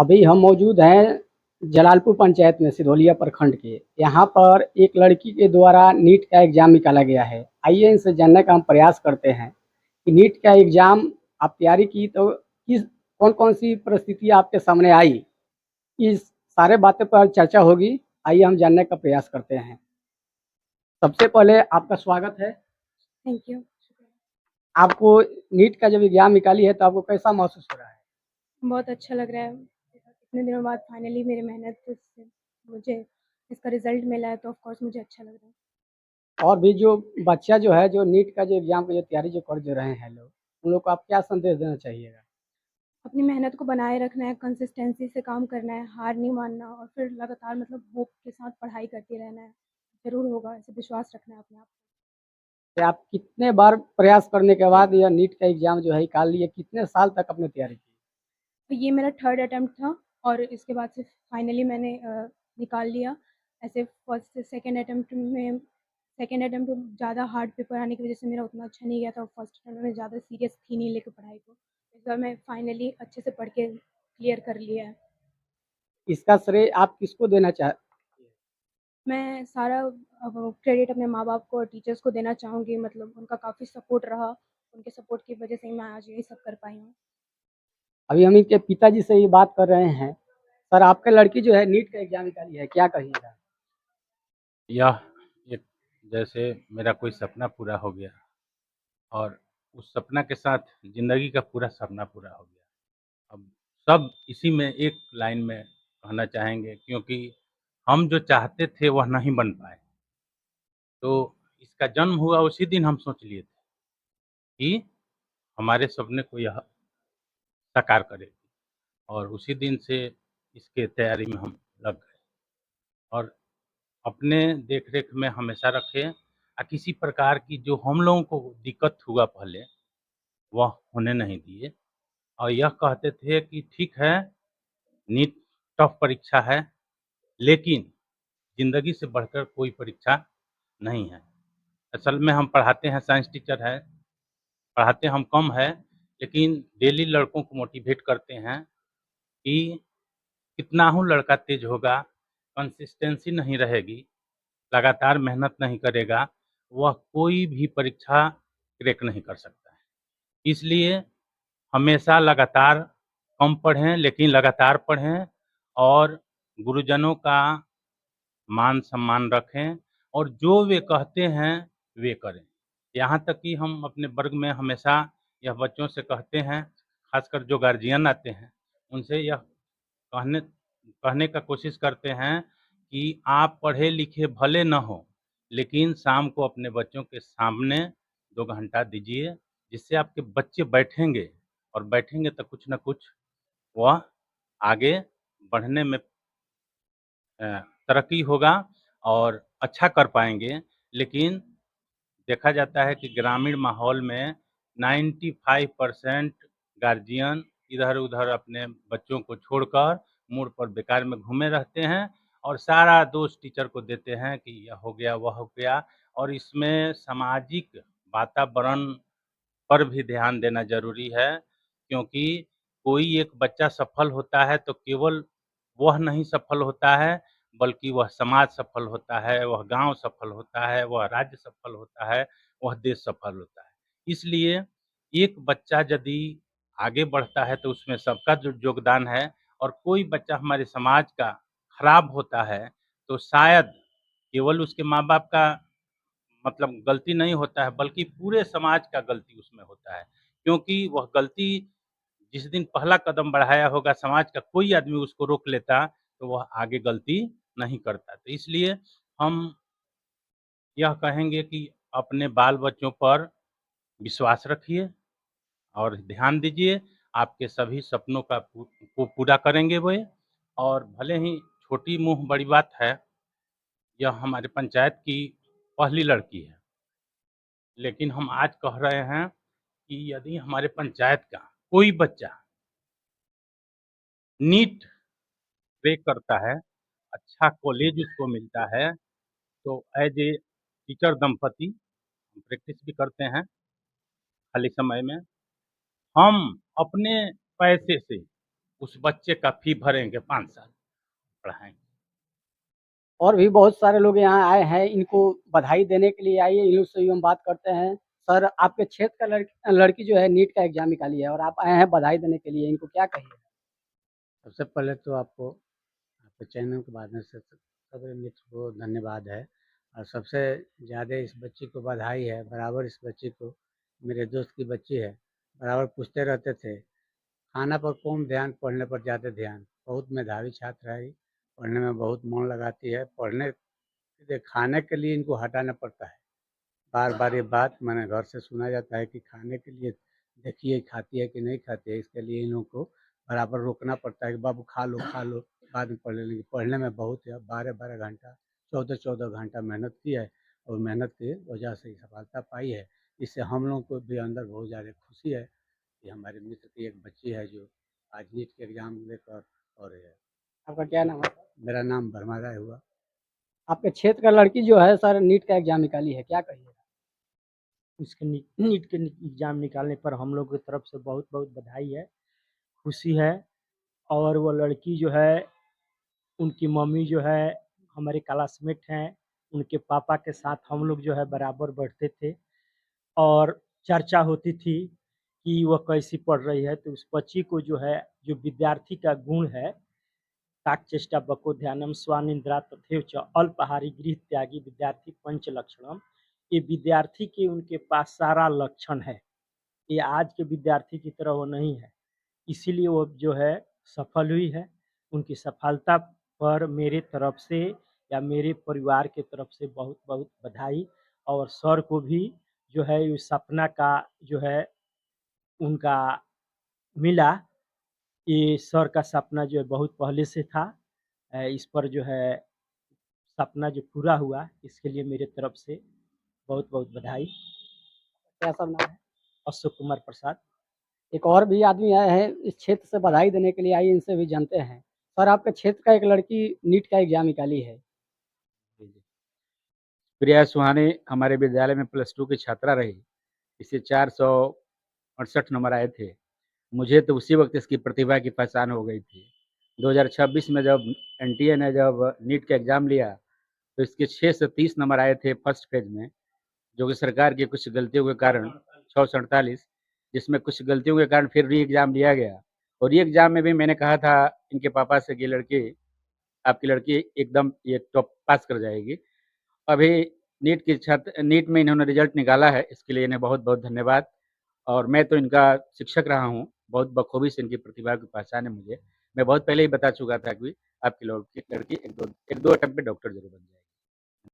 अभी हम मौजूद हैं जलालपुर पंचायत में सिधोलिया प्रखंड के। यहाँ पर एक लड़की के द्वारा नीट का एग्ज़ाम निकाला गया है। आइए इनसे जानने का हम प्रयास करते हैं कि नीट का एग्ज़ाम आप तैयारी की तो किस कौन-कौन सी परिस्थिति आपके सामने आई? इस सारे बातें पर चर्चा होगी। आइए हम जानने का प्रयास करते हैं। सबसे पहले आपका स्वागत है। Thank you. आपको नीट का जब एग्ज़ाम निकाली है तो आपको कैसा महसूस हो रहा है? बहुत अच्छा लग रहा है। इतने दिनों बाद फाइनली मेरी मेहनत से मुझे इसका रिज़ल्ट मिला है, तो ऑफ़ कोर्स मुझे अच्छा लग रहा है। और भी जो बच्चा जो है, जो नीट का जो एग्ज़ाम की जो तैयारी जो कर जो रहे हैं लोग, उन लोग को आप क्या संदेश देना चाहिएगा? अपनी मेहनत को बनाए रखना है, कंसिस्टेंसी से काम करना है, हार नहीं मानना और फिर लगातार मतलब होप के साथ पढ़ाई करते रहना है। ज़रूर होगा, ऐसे विश्वास रखना है अपने आप पे। कि आप कितने बार प्रयास करने के बाद यह नीट का एग्ज़ाम जो है निकाल लिए, कितने साल तक आपने तैयारी की? तो ये मेरा थर्ड अटेम्प्ट था और इसके बाद से फाइनली मैंने निकाल लिया। ऐसे फर्स्ट से सेकंड अटेम्प्ट में ज़्यादा हार्ड पेपर आने की वज़ह से मेरा उतना अच्छा नहीं गया था और फर्स्ट अटेम्प्ट में मैं ज़्यादा सीरियस थी नहीं लेके पढ़ाई को। इस बार मैं फाइनली अच्छे से पढ़ के क्लियर कर लिया है। इसका श्रेय आप किसको देना चाह मैं सारा अब क्रेडिट अपने माँ-बाप को और टीचर्स को देना चाहूँगी, मतलब उनका काफ़ी सपोर्ट रहा। उनके सपोर्ट की वज़ह से ही मैं आज यही सब कर पाई हूँ। अभी हम इनके पिताजी से ये बात कर रहे हैं। सर, आपकी लड़की जो है नीट का एग्ज़ाम निकाली है, क्या कहिएगा? यह एक जैसे मेरा कोई सपना पूरा हो गया और उस सपना के साथ ज़िंदगी का पूरा सपना पूरा हो गया। अब सब इसी में एक लाइन में कहना चाहेंगे क्योंकि हम जो चाहते थे वह नहीं बन पाए। तो इसका जन्म हुआ उसी दिन हम सोच लिए थे कि हमारे सपने को यह साकार करेगी और उसी दिन से इसके तैयारी में हम लग गए और अपने देख-रेख में हमेशा रखे किसी प्रकार की जो हम लोगों को दिक्कत हुआ पहले, वह होने नहीं दिए और यह कहते थे कि ठीक है, नीट टफ परीक्षा है, लेकिन ज़िंदगी से बढ़कर कोई परीक्षा नहीं है। असल में हम पढ़ाते हैं, साइंस टीचर हैं, पढ़ाते हम कम हैं, लेकिन डेली लड़कों को मोटिवेट करते हैं कि कितना हूँ लड़का तेज़ होगा, कंसिस्टेंसी नहीं रहेगी, लगातार मेहनत नहीं करेगा, वह कोई भी परीक्षा क्रैक नहीं कर सकता है। इसलिए हमेशा लगातार कम पढ़ें लेकिन लगातार पढ़ें और गुरुजनों का मान-सम्मान रखें और जो वे कहते हैं, वे करें। यहाँ तक कि हम अपने वर्ग में हमेशा यह बच्चों से कहते हैं, खासकर जो गार्जियन आते हैं, उनसे यह कहने कहने का कोशिश करते हैं कि आप पढ़े-लिखे भले न हों, लेकिन शाम को अपने बच्चों के सामने 2 घंटा दीजिए, जिससे आपके बच्चे बैठेंगे और बैठेंगे तो कुछ न कुछ वह आगे बढ़ने में तरक्की होगा और अच्छा कर पाएँगे। लेकिन देखा जाता है कि ग्रामीण माहौल में 95% गार्जियन इधर-उधर अपने बच्चों को छोड़कर मोड़ पर बेकार में घूमे रहते हैं और सारा दोष टीचर को देते हैं कि यह हो गया, वह हो गया और इसमें सामाजिक वातावरण पर भी ध्यान देना ज़रूरी है, क्योंकि कोई एक बच्चा सफल होता है तो केवल वह नहीं सफल होता है, बल्कि वह समाज सफल होता है, वह गाँव सफल होता है, वह राज्य सफल होता है, वह देश सफल होता है। इसलिए एक बच्चा यदि आगे बढ़ता है तो उसमें सबका जो योगदान है और कोई बच्चा हमारे समाज का खराब होता है, तो शायद केवल उसके माँ-बाप का मतलब गलती नहीं होता है, बल्कि पूरे समाज का गलती उसमें होता है। क्योंकि वह गलती जिस दिन पहला कदम बढ़ाया होगा, समाज का कोई आदमी उसको रोक लेता, तो वह आगे गलती नहीं करता। तो इसलिए हम यह कहेंगे कि अपने बाल-बच्चों पर विश्वास रखिए और ध्यान दीजिए, आपके सभी सपनों को पूरा करेंगे वे और भले ही छोटी मुँह बड़ी बात है, यह हमारे पंचायत की पहली लड़की है। लेकिन हम आज कह रहे हैं कि यदि हमारे पंचायत का कोई बच्चा नीट क्रैक करता है, अच्छा कॉलेज उसको मिलता है, तो ऐज़ ए टीचर दंपति हम प्रैक्टिस भी करते हैं खाली समय में। हम अपने पैसे से उस बच्चे का फी भरेंगे 5 साल पढ़ाएंगे। और भी बहुत सारे लोग यहाँ आए हैं, इनको बधाई देने के लिए आइए, इन लोग से भी हम बात करते हैं। सर, आपके क्षेत्र का लड़की जो है नीट का एग्जाम निकाली है और आप आए हैं बधाई देने के लिए, इनको क्या कहिए? सबसे पहले तो आपको आपके चैनल के माध्यम से सभी मित्र को धन्यवाद है और सबसे ज़्यादा इस बच्ची को बधाई है। बराबर इस बच्ची को, मेरे दोस्त की बच्ची है, बराबर पूछते रहते थे खाना पर कम ध्यान, पढ़ने पर ज़्यादा ध्यान। बहुत मेधावी छात्र है, पढ़ने में बहुत मन लगाती है। पढ़ने खाने के लिए इनको हटाना पड़ता है, बार बार ये बात मैंने घर से सुना जाता है कि खाने के लिए देखिए खाती है कि नहीं खाती है, इसके लिए इन लोगों को बराबर रोकना पड़ता है कि बाबू खा लो, बाद में पढ़ लेंगे। पढ़ने में बहुत है, 12-12 घंटा, 14-14 घंटा मेहनत की है और मेहनत की वजह से सफलता पाई है। इससे हम लोगों को भी अंदर बहुत ज़्यादा खुशी है कि हमारे मित्र की एक बच्ची है जो आज नीट के एग्ज़ाम देकर और है। आपका क्या नाम है? मेरा नाम भरमा राय हुआ। आपके क्षेत्र का लड़की जो है सर नीट का एग्जाम निकाली है, क्या कहिए? उसके नीट के एग्ज़ाम निकालने पर हम लोग की तरफ से बहुत बहुत बधाई है, खुशी है। और वो लड़की जो है, उनकी मम्मी जो है हमारे क्लासमेट हैं, उनके पापा के साथ हम लोग जो है बराबर बैठते थे और चर्चा होती थी कि वह कैसी पढ़ रही है। तो उस बच्ची को जो है, जो विद्यार्थी का गुण है, ताकचेष्टा बकोध्यानम स्वानिंद्रा तथैव च अल्पाहारी गृह त्यागी विद्यार्थी पंच लक्षणम। ये विद्यार्थी के उनके पास सारा लक्षण है। ये आज के विद्यार्थी की तरह वो नहीं है, इसीलिए वो जो है सफल हुई है। उनकी सफलता पर मेरे तरफ से या मेरे परिवार के तरफ से बहुत बहुत बधाई। और सर को भी जो है इस सपना का जो है उनका मिला। ये सर का सपना जो है बहुत पहले से था। इस पर जो है सपना जो पूरा हुआ, इसके लिए मेरे तरफ से बहुत बहुत बधाई। क्या सब नाम है? अशोक कुमार प्रसाद। एक और भी आदमी आए हैं इस क्षेत्र से बधाई देने के लिए, आइए इनसे भी जानते हैं। सर, आपके क्षेत्र का एक लड़की नीट का एग्जाम निकाली है। प्रिया सुहानी हमारे विद्यालय में +2 की छात्रा रही। इसे 468 नंबर आए थे। मुझे तो उसी वक्त इसकी प्रतिभा की पहचान हो गई थी। 2026 में जब एनटीए ने जब नीट का एग्ज़ाम लिया तो इसके 6 से 30 नंबर आए थे फर्स्ट फेज में, जो कि सरकार की कुछ गलतियों के कारण 6 से 48, जिसमें कुछ गलतियों के कारण फिर री एग्ज़ाम लिया गया। और री एग्ज़ाम में भी मैंने कहा था इनके पापा से कि आपकी लड़की एकदम ये टॉप पास कर जाएगी। अभी नीट में इन्होंने रिजल्ट निकाला है, इसके लिए इन्हें बहुत-बहुत धन्यवाद। और मैं तो इनका शिक्षक रहा हूँ, बहुत बखूबी से इनकी प्रतिभा की पहचान है मुझे। मैं बहुत पहले ही बता चुका था कि आपकी लड़की 1-2 अटेम्प्ट में डॉक्टर ज़रूर बन जाएगी।